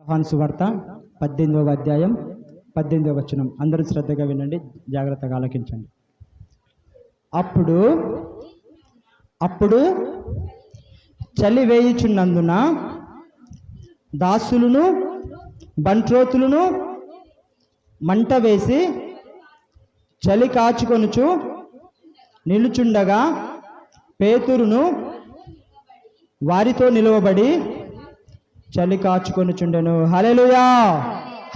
యోహాను సువార్త 18వ అధ్యాయం 18వ వచనం. అందరూ శ్రద్ధగా వినండి, జాగ్రత్తగా ఆలకించండి. అప్పుడు చలి వేయుచున్నందున దాసులను బంట్రోతులను మంట వేసి చలి కాచుకొనుచు నిలుచుండగా పేతురును వారితో నిలువబడి చలి కాచుకొనుచుండెను. హల్లెలూయా,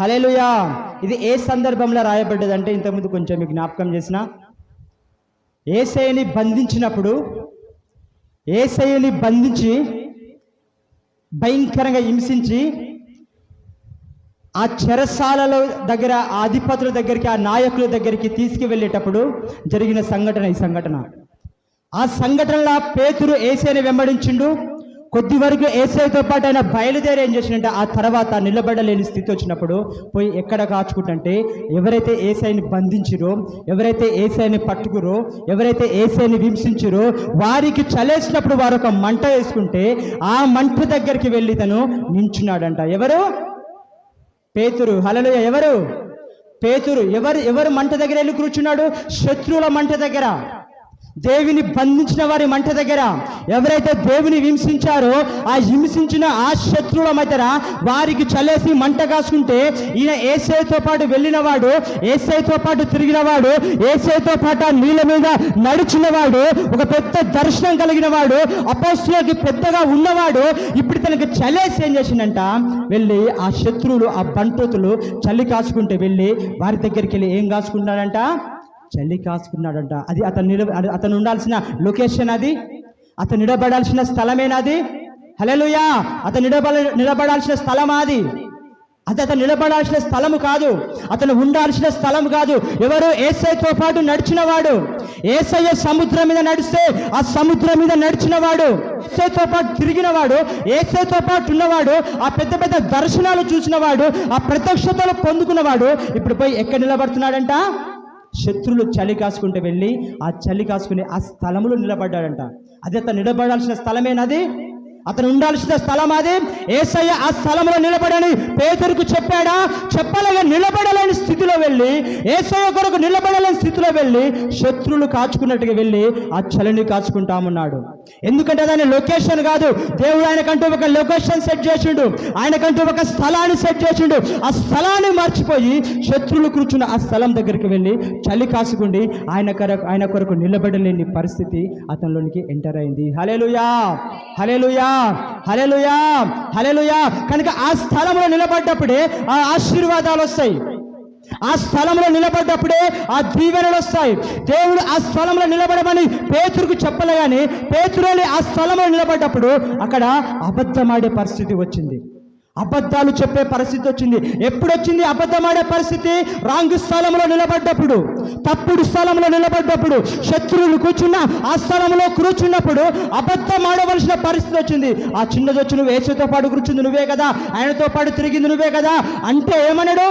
హల్లెలూయా. ఇది ఏ సందర్భంలో రాయబడ్డదంటే, ఇంతకుముందు కొంచెం మీకు జ్ఞాపకం చేసిన, యేసయ్యని బంధించినప్పుడు, యేసయ్యని బంధించి భయంకరంగా హింసించి ఆ చెరసాలలో దగ్గర ఆ అధిపతుల దగ్గరికి, ఆ నాయకుల దగ్గరికి తీసుకువెళ్ళేటప్పుడు జరిగిన సంఘటన ఈ సంఘటన. ఆ సంఘటనలో పేతురు యేసయ్యని వెంబడించిండు. కొద్ది వరకు యేసయ్యతో పాటు ఆయన బయలుదేరి ఏం చేసినంటే, ఆ తర్వాత నిలబడలేని స్థితి వచ్చినప్పుడు పోయి ఎక్కడ కాచుకుంటే, ఎవరైతే యేసయ్యని బంధించిరో, ఎవరైతే యేసయ్యని పట్టుకురో, ఎవరైతే యేసయ్యని హింసించిరో వారికి చలేసినప్పుడు వారు ఒక మంట వేసుకుంటే ఆ మంట దగ్గరికి వెళ్ళి తను నించున్నాడంట. ఎవరు? పేతురు. హల్లెలూయా. ఎవరు? పేతురు. ఎవరు మంట దగ్గర వెళ్ళి కూర్చున్నాడు? శత్రువుల మంట దగ్గర, దేవుని బంధించిన వారి మంట దగ్గర. ఎవరైతే దేవుని హింసించారో ఆ హింసించిన ఆ శత్రువుల మధ్య వారికి చలేసి మంట కాసుకుంటే, ఈయన యేసయ్యతో పాటు వెళ్ళినవాడు, యేసయ్యతో పాటు తిరిగినవాడు, యేసయ్యతో పాటు ఆ నీళ్ళ మీద నడిచినవాడు, ఒక పెద్ద దర్శనం కలిగిన వాడు, అపోస్తలులకి పెద్దగా ఉన్నవాడు, ఇప్పుడు తనకి చలేసి ఏం చేసిందంట, వెళ్ళి ఆ శత్రువులు, ఆ బంట్రోతులు చలి కాసుకుంటే వెళ్ళి వారి దగ్గరికి వెళ్ళి ఏం కాసుకున్నాడంట? చలి కాసుకున్నాడంట. అది అతను ఉండాల్సిన లొకేషన్, అది అతను నిలబడాల్సిన స్థలమేనాది. హల్లెలూయా. అతను నిలబడాల్సిన స్థలం అది అతను నిలబడాల్సిన స్థలము కాదు, అతను ఉండాల్సిన స్థలం కాదు. ఎవరు? యేసయ్యతో పాటు నడిచినవాడు. యేసయ్య సముద్రం మీద నడిస్తే ఆ సముద్రం మీద నడిచినవాడు, యేసయ్యతో పాటు తిరిగినవాడు, యేసయ్యతో పాటు ఉన్నవాడు, ఆ పెద్ద పెద్ద దర్శనాలు చూసినవాడు, ఆ ప్రత్యక్షతలు పొందుకున్నవాడు ఇప్పుడు పోయి ఎక్కడ నిలబడుతున్నాడంట? శత్రువులు చలి కాసుకుంటే వెళ్ళి ఆ చలి కాసుకుని ఆ స్థలములో నిలబడ్డాడంట. అది అతను నిలబడాల్సిన స్థలమేనది, అతను ఉండాల్సిన స్థలం అది. యేసయ్య ఆ స్థలంలో నిలబడని పేతురుకు చెప్పాడా? చెప్పలేక నిలబడలేని స్థితిలో వెళ్ళి, యేసయ్య కొరకు నిలబడలేని స్థితిలో వెళ్ళి శత్రువులు కాచుకున్నట్టుగా వెళ్ళి ఆ చలిని కాచుకుంటామన్నాడు. ఎందుకంటే దాని లొకేషన్ కాదు, దేవుడు ఆయనకంటూ ఒక లొకేషన్ సెట్ చేసిండు, ఆయనకంటూ ఒక స్థలాన్ని సెట్ చేసిండు. ఆ స్థలాన్ని మర్చిపోయి శత్రువులు కూర్చున్న ఆ స్థలం దగ్గరికి వెళ్ళి చలి కాసుకుండి ఆయన కొరకు నిలబడలేని పరిస్థితి అతనిలోనికి ఎంటర్ అయింది. హల్లెలూయా, హల్లెలూయా, హల్లెలూయా, హల్లెలూయా. కనుక ఆ స్థలంలో నిలబడ్డప్పుడే ఆ ఆశీర్వాదాలు వస్తాయి, ఆ స్థలంలో నిలబడ్డప్పుడే ఆ దీవెనలు వస్తాయి. దేవుడు ఆ స్థలంలో నిలబడమని పేతురుకు చెప్పలే, కానీ పేతురు ఆ స్థలంలో నిలబడ్డప్పుడు అక్కడ అబద్ధమాడే పరిస్థితి వచ్చింది, అబద్ధాలు చెప్పే పరిస్థితి వచ్చింది. ఎప్పుడు వచ్చింది అబద్ధమాడే పరిస్థితి? రాంగ్ స్థలంలో నిలబడ్డప్పుడు, తప్పుడు స్థలంలో నిలబడ్డప్పుడు, శత్రువులు కూర్చున్న ఆ స్థలంలో కూర్చున్నప్పుడు అబద్ధం ఆడవలసిన పరిస్థితి వచ్చింది. ఆ చిన్నది వచ్చి నువ్వు యేసుతో పాటు కూర్చుంది నువ్వే కదా, ఆయనతో పాటు తిరిగింది నువ్వే కదా అంటే ఏమన్నాడు?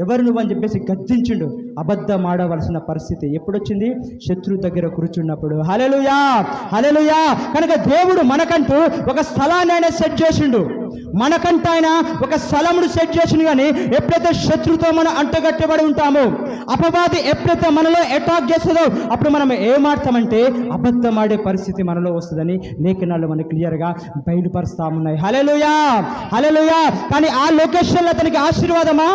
ఎవరు నువ్వు అని చెప్పేసి గద్దించుండు. అబద్ధం ఆడవలసిన పరిస్థితి ఎప్పుడొచ్చింది? శత్రువు దగ్గర కూర్చున్నప్పుడు. హల్లెలూయా, హల్లెలూయా. కనుక దేవుడు మనకంటూ ఒక స్థలాన్ని ఆయన సెట్ చేసిండు, మనకంటూ ఆయన ఒక స్థలమును సెట్ చేసిండు. కానీ ఎప్పుడైతే శత్రువుతో మనం అంటగట్టబడి ఉంటామో, అపవాది ఎప్పుడైతే మనలో అటాక్ చేస్తుందో అప్పుడు మనం ఏమాడతామంటే అబద్ధం ఆడే పరిస్థితి మనలో వస్తుందని లేఖనాలు మనకు క్లియర్గా బయలుపరుస్తా ఉన్నాయి. హల్లెలూయా, హల్లెలూయా. కానీ ఆ లొకేషన్లో అతనికి ఆశీర్వాదమా?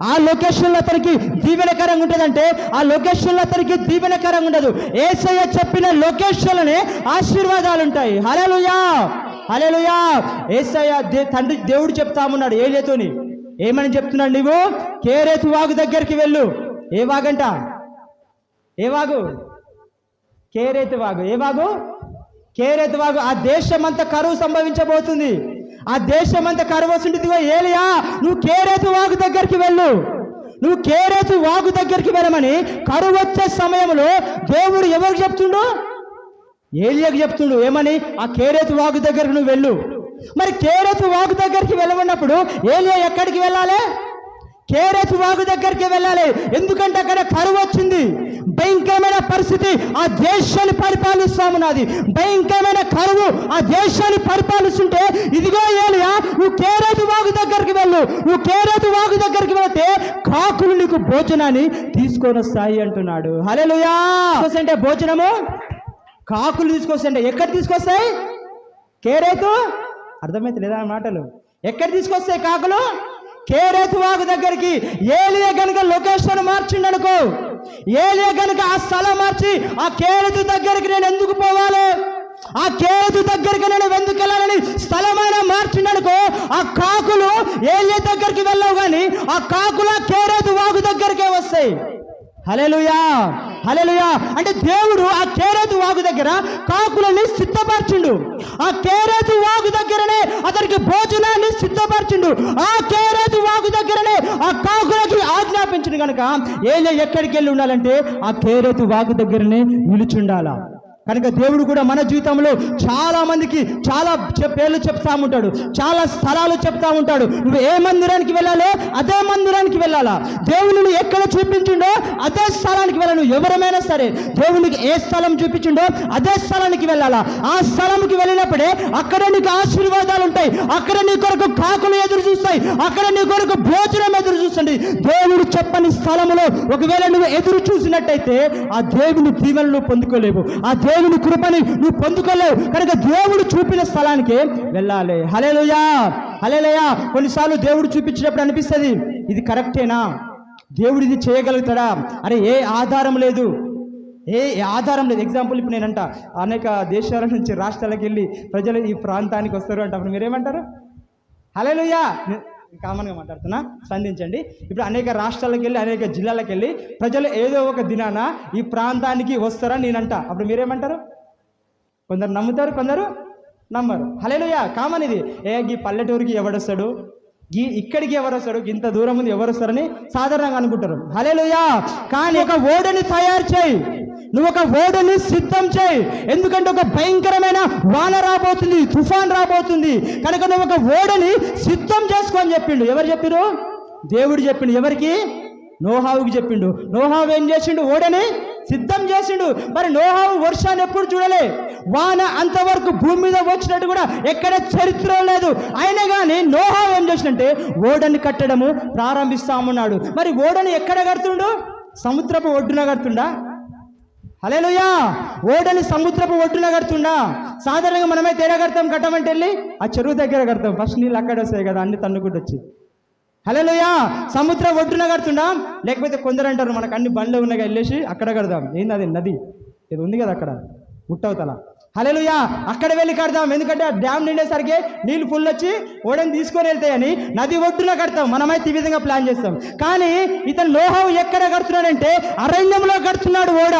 ఆ లొకేషన్లో అతనికి దీవెనకరంగా ఉంటుందంటే ఆ లొకేషన్లో అతనికి దీవెనకరంగా ఉండదు. యేసయ్య చెప్పిన లొకేషన్లోనే ఆశీర్వాదాలు ఉంటాయి. హల్లెలూయా, హల్లెలూయా. యేసయ్య తండ్రి దేవుడు చెప్తామన్నాడు ఏలియాతోని. ఏమని చెప్తున్నాడు? నీవు కేరేతు వాగు దగ్గరికి వెళ్ళు. ఏ వాగంట? ఏ వాగు? కేరేతు వాగు. ఏ వాగు? కేరేతు వాగు. ఆ దేశమంతా కరువు సంభవించబోతుంది, ఆ దేశమంతా కరువు వస్తుంటుంది. ఏలియా నువ్వు కేరేతు వాగు దగ్గరికి వెళ్ళు, నువ్వు కేరేతు వాగు దగ్గరికి వెళ్ళమని కరువు వచ్చే సమయంలో దేవుడు ఎవరికి చెప్తుండు? ఏలియాకి చెప్తుండు. ఏమని? ఆ కేరేతు వాగు దగ్గరికి నువ్వు వెళ్ళు. మరి కేరేతు వాగు దగ్గరికి వెళ్ళమన్నప్పుడు ఏలియా ఎక్కడికి వెళ్ళాలి? కేరేతు వాగు దగ్గరికి వెళ్ళాలి. ఎందుకంటే అక్కడ కరువు వచ్చింది. భయంకరమైన పరిస్థితి ఆ దేశాన్ని పరిపాలిస్తా ఉన్నది. భయంకరమైన కరువు ఆ దేశాన్ని పరిపాలిస్తుంటే, ఇదిగో ఏలియా నువ్వు కేరేతు వాగు దగ్గరికి వెళ్ళు, నువ్వు కేరేతు వాగు దగ్గరికి వెళ్తే కాకులు నీకు భోజనాన్ని తీసుకొని వస్తాయి అంటున్నాడు. హల్లెలూయా. అంటే భోజనము కాకులు తీసుకొస్తాయంటే ఎక్కడ తీసుకొస్తాయి? కేరేతు. అర్థమైతే లేదా మాటలు? ఎక్కడ తీసుకొస్తాయి కాకులు? కేరేతు వాగు దగ్గరికి. ఏలియా గనుక లొకేషన్ మార్చిండు అనుకో, ఏలియా గనుక ఆ స్థలం మార్చి ఆ కేరేతు దగ్గరికి నేను ఎందుకు పోవాలి, ఆ కేరేతు దగ్గరికి నేను ఎందుకు వెళ్ళాలని స్థలమైన మార్చిండనుకో, ఆ కాకులు ఏలియా దగ్గరికి వెళ్ళవు కానీ ఆ కాకులు ఆ కేరేతు వాగు దగ్గరికే వస్తాయి. హల్లెలూయా, హల్లెలూయా. అంటే దేవుడు ఆ కేరేతు వాగు దగ్గర కాకులని సిద్ధపరచిండు. ఆ కేరేతు వాగు దగ్గరనే అతనికి భోజనాన్ని సిద్ధపరచిండు. ఆ కేరేతు వాగు దగ్గరనే ఆ కాకులకి ఆజ్ఞాపించిండు. కనుక ఏలియా ఎక్కడికి వెళ్ళి ఉండాలంటే ఆ కేరేతు వాగు దగ్గరనే నిలుచుండాలా. కనుక దేవుడు కూడా మన జీవితంలో చాలా మందికి చాలా పేర్లు చెప్తా ఉంటాడు, చాలా స్థలాలు చెప్తా ఉంటాడు. నువ్వు ఏ మందిరానికి వెళ్ళాలో అదే మందిరానికి వెళ్ళాలా. దేవుని ఎక్కడ చూపించిండో అదే స్థలానికి వెళ్ళాలి. నువ్వు ఎవరమైనా సరే దేవునికి ఏ స్థలం చూపించిండో అదే స్థలానికి వెళ్ళాలా. ఆ స్థలంకి వెళ్ళినప్పుడే అక్కడ నీకు ఆశీర్వాదాలు ఉంటాయి, అక్కడ నీ కొరకు కాకులు ఎదురు చూస్తాయి, అక్కడ నీ కొరకు భోజనం ఎదురు చూస్తుంది. దేవుడు చెప్పని స్థలములో ఒకవేళ నువ్వు ఎదురు చూసినట్టయితే ఆ దేవుని దీవెనలు నువ్వు పొందుకోలేవు, ఆ దేవుని కృపని నువ్వు పొందుకోలేవు. కనుక దేవుడు చూపిన స్థలానికి వెళ్ళాలి. హల్లెలూయా, హల్లెలూయా. కొన్నిసార్లు దేవుడు చూపించినప్పుడు అనిపిస్తుంది ఇది కరెక్టేనా, దేవుడు ఇది చేయగలుగుతాడా, అరే ఏ ఆధారం లేదు, ఏ ఆధారం లేదు. ఎగ్జాంపుల్ ఇప్పుడు నేనంట అనేక దేశాల నుంచి రాష్ట్రాలకు వెళ్ళి ప్రజలు ఈ ప్రాంతానికి వస్తారు అంట, అప్పుడు మీరేమంటారు? హల్లెలూయా. కామన్గా మాట్లాడుతున్నా, స్పందించండి. ఇప్పుడు అనేక రాష్ట్రాలకు వెళ్ళి అనేక జిల్లాలకు వెళ్ళి ప్రజలు ఏదో ఒక దినాన ఈ ప్రాంతానికి వస్తారని నేనంట, అప్పుడు మీరేమంటారు? కొందరు నమ్ముతారు, కొందరు నమ్మరు. హల్లెలూయా. కామన్ ఇది. ఈ పల్లెటూరికి ఎవడొస్తాడు, ఇక్కడికి ఎవరు వస్తాడు, ఇంత దూరం ముందు ఎవరు వస్తారని సాధారణంగా అనుకుంటారు. హల్లెలూయా. కానీ ఒక ఓడని తయారు చేయి, నువ్వు ఒక ఓడని సిద్ధం చేయి. ఎందుకంటే ఒక భయంకరమైన వాన రాబోతుంది, తుఫాన్ రాబోతుంది. కనుక నువ్వు ఒక ఓడని సిద్ధం చేసుకో అని చెప్పిండు. ఎవరు చెప్పిరు? దేవుడు చెప్పిండు. ఎవరికి? నోహావుకి చెప్పిండు. నోహావు ఏం చేసిండు? ఓడని సిద్ధం చేసిండు. మరి నోహావు వర్షాన్ని ఎప్పుడు చూడలే, వాన అంతవరకు భూమి మీద వచ్చినట్టు కూడా ఎక్కడ చరిత్ర లేదు. అయినా కానీ నోహావు ఏం చేసిందంటే ఓడని కట్టడము ప్రారంభిస్తామన్నాడు. మరి ఓడని ఎక్కడ కడుతుండు? సముద్రపు ఒడ్డున కడుతుండా? హల్లెలూయా. ఓడని సముద్రపు ఒడ్డున కడుతుండా? సాధారణంగా మనమైతే ఏడా కడతాం? కట్టమంటే వెళ్ళి ఆ చెరువు దగ్గర కడతాం, ఫస్ట్ నీళ్ళు అక్కడ వస్తాయి కదా, అన్ని తన్నుకుంటూ వచ్చి. హల్లెలూయా. సముద్ర ఒడ్డున కడుతుండా? లేకపోతే కొందరు అంటారు మనకు అన్ని బండ్లు ఉన్నాయి వెళ్ళేసి అక్కడ కడదాం. ఏంది అది? నది ఇది ఉంది కదా అక్కడ గుట్టవతల. హల్లెలూయా. అక్కడ వెళ్ళి కడదాం, ఎందుకంటే ఆ డ్యామ్ నిండేసరికి నీళ్ళు ఫుల్ వచ్చి ఓడని తీసుకొని వెళ్తాయని నది ఒడ్డున కడతాం. మనమైతే ఈ విధంగా ప్లాన్ చేస్తాం. కానీ ఇతను నోహావు ఎక్కడ కడుతున్నాడంటే అరణ్యంలో కడుతున్నాడు. ఓడ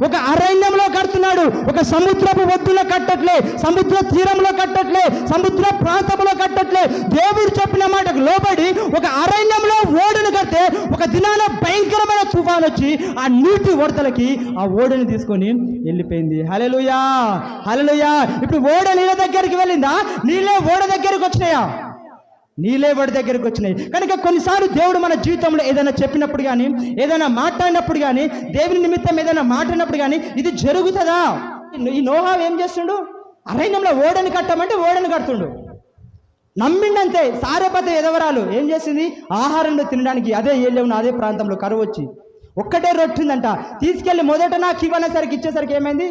ఒక అరణ్యంలో కడుతున్నాడు. ఒక సముద్రపు ఒడ్డున కట్టట్లే, సముద్ర తీరంలో కట్టట్లే, సముద్ర ప్రాంతంలో కట్టట్లే. దేవుడు చెప్పిన మాటకు లోబడి ఒక అరణ్యంలో ఓడను కడితే ఒక దినాన భయంకరమైన తుఫాన్ వచ్చి ఆ నీటి వరదలకి ఆ ఓడని తీసుకొని వెళ్ళిపోయింది. హల్లెలూయా, హల్లెలూయా. ఇప్పుడు ఓడ నీళ్ళ దగ్గరికి వెళ్ళిందా? నీళ్ళే ఓడ దగ్గరికి వచ్చినాయా? నీళ్ళే ఓడ దగ్గరికి వచ్చినాయి. కనుక కొన్నిసార్లు దేవుడు మన జీవితంలో ఏదైనా చెప్పినప్పుడు కానీ, ఏదైనా మాట్లాడినప్పుడు కానీ, దేవుని నిమిత్తం ఏదైనా మాట్లాడినప్పుడు కానీ ఇది జరుగుతుందా? ఈ నోహావు ఏం చేస్తుండు? అరణ్యంలో ఓడని కట్టమంటే ఓడని కడుతుండు. నమ్మిండంతే. సారేపత ఎదవరాలు ఏం చేసింది? ఆహారంలో తినడానికి అదే ఏళ్ళేవున అదే ప్రాంతంలో కరువు వచ్చి ఒక్కటే రొట్టిందంట. తీసుకెళ్ళి మొదట నాకు ఇవ్వనేసరికి ఇచ్చేసరికి ఏమైంది?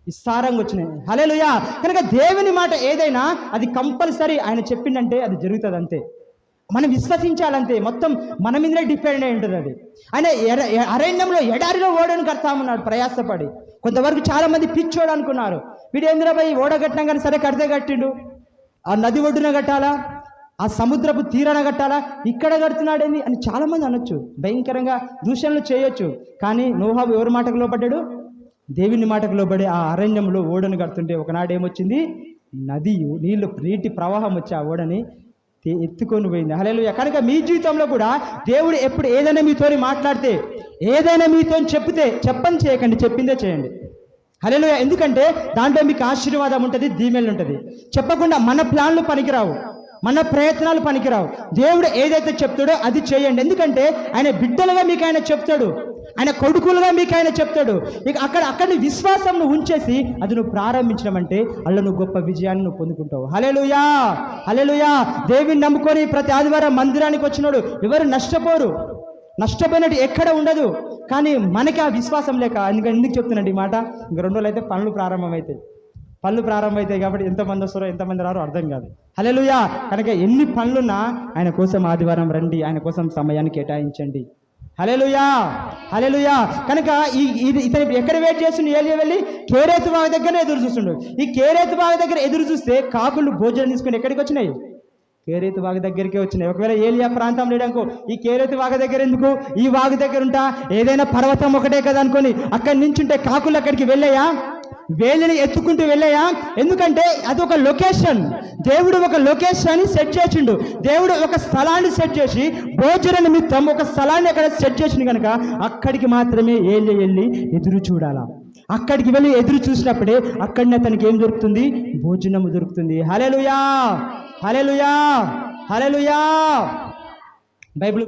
విస్తారంగా వచ్చినాయి. హల్లెలూయా. కనుక దేవుని మాట ఏదైనా అది కంపల్సరీ ఆయన చెప్పిందంటే అది జరుగుతుంది అంతే. మనం విశ్వసించాలంతే. మొత్తం మన మీదనే డిపెండ్ అయి ఉంటుంది అది. ఆయన అరణ్యంలో ఎడారిలో ఓడను కడతామన్నాడు ప్రయాసపడి. కొంతవరకు చాలా మంది పిచ్చోడు అనుకున్నారు. వీడు ఏంద్రపై ఓడ కట్టినా కానీ సరే కడితే కట్టిండు. ఆ నది ఒడ్డున కట్టాలా, ఆ సముద్రపు తీరాన కట్టాలా, ఇక్కడ కడుతున్నాడేంది అని చాలా మంది అనొచ్చు, భయంకరంగా దూషణలు చేయొచ్చు. కానీ నోహావు ఎవరి మాటకు లోబడ్డాడు? దేవుని మాటకు లోబడి ఆ అరణ్యంలో ఓడను కడుతుంటే ఒకనాడు ఏమొచ్చింది? నది నీటి ప్రవాహం వచ్చి ఆ ఓడని ఎత్తుకొని పోయింది. హల్లెలూయా. కనుక మీ జీవితంలో కూడా దేవుడు ఎప్పుడు ఏదైనా మీతోని మాట్లాడితే, ఏదైనా మీతో చెప్తే చెప్పని చేయకండి, చెప్పిందే చేయండి. హల్లెలూయా. ఎందుకంటే దాంట్లో మీకు ఆశీర్వాదం ఉంటుంది, దీవెనలు ఉంటుంది. చెప్పకుండా మన ప్లాన్లు పనికిరావు, మన ప్రయత్నాలు పనికిరావు. దేవుడు ఏదైతే చెప్తాడో అది చేయండి. ఎందుకంటే ఆయన బిడ్డలుగా మీకు ఆయన చెప్తాడు. ఆయన కొడుకులుగా మీకు ఆయన చెప్తాడు. ఇక అక్కడి విశ్వాసంను ఉంచేసి అది నువ్వు ప్రారంభించడం అంటే అల్ల నువ్వు గొప్ప విజయాన్ని నువ్వు పొందుకుంటావు. హల్లెలూయా, హల్లెలూయా. దేవుని నమ్ముకొని ప్రతి ఆదివారం మందిరానికి వచ్చినోడు ఎవరు నష్టపోయినట్టు ఎక్కడ ఉండదు. కానీ మనకి ఆ విశ్వాసం లేక, ఎందుకు చెప్తున్నాడు ఈ మాట, ఇంక 2 రోజులు అయితే పనులు ప్రారంభమవుతాయి కాబట్టి ఎంతమంది వస్తారో ఎంతమంది రారో అర్థం కాదు. హల్లెలూయా. కనుక ఎన్ని పనులున్నా ఆయన కోసం ఆదివారం రండి, ఆయన కోసం సమయాన్ని కేటాయించండి. హల్లెలూయా, హల్లెలూయా. కనుక ఇతను ఎక్కడ వెయిట్ చేస్తుండే? ఏలియా వెళ్ళి కేరేతు బావి దగ్గర ఎదురు చూస్తుండు. ఈ కేరేతు బావి దగ్గర ఎదురు చూస్తే కాకులు భోజనం తీసుకుని ఎక్కడికి వచ్చినాయి? కేరేతు వాగు దగ్గరికే వచ్చినాయి. ఒకవేళ ఏలియా ప్రాంతం లేడనుకో, ఈ కేరేతు వాగు దగ్గర ఎందుకు? ఈ వాగు దగ్గర ఉంటా ఏదైనా పర్వతం ఒకటే కదా అనుకొని అక్కడి నుంచి ఉంటే కాకులు అక్కడికి వెళ్ళాయా? వేలిని ఎత్తుకుంటూ వెళ్ళాయా? ఎందుకంటే అది ఒక లొకేషన్. దేవుడు ఒక లొకేషన్ సెట్ చేసిండు. దేవుడు ఒక స్థలాన్ని సెట్ చేసి భోజన నిమిత్తం ఒక స్థలాన్ని అక్కడ సెట్ చేసిండు. కనుక అక్కడికి మాత్రమే ఏలియా వెళ్ళి ఎదురు చూడాలా. అక్కడికి వెళ్ళి ఎదురు చూసినప్పుడే అక్కడనే తనకి ఏం దొరుకుతుంది? భోజనము దొరుకుతుంది. హల్లెలూయా, హల్లెలూయా, హల్లెలూయా. బైబిల్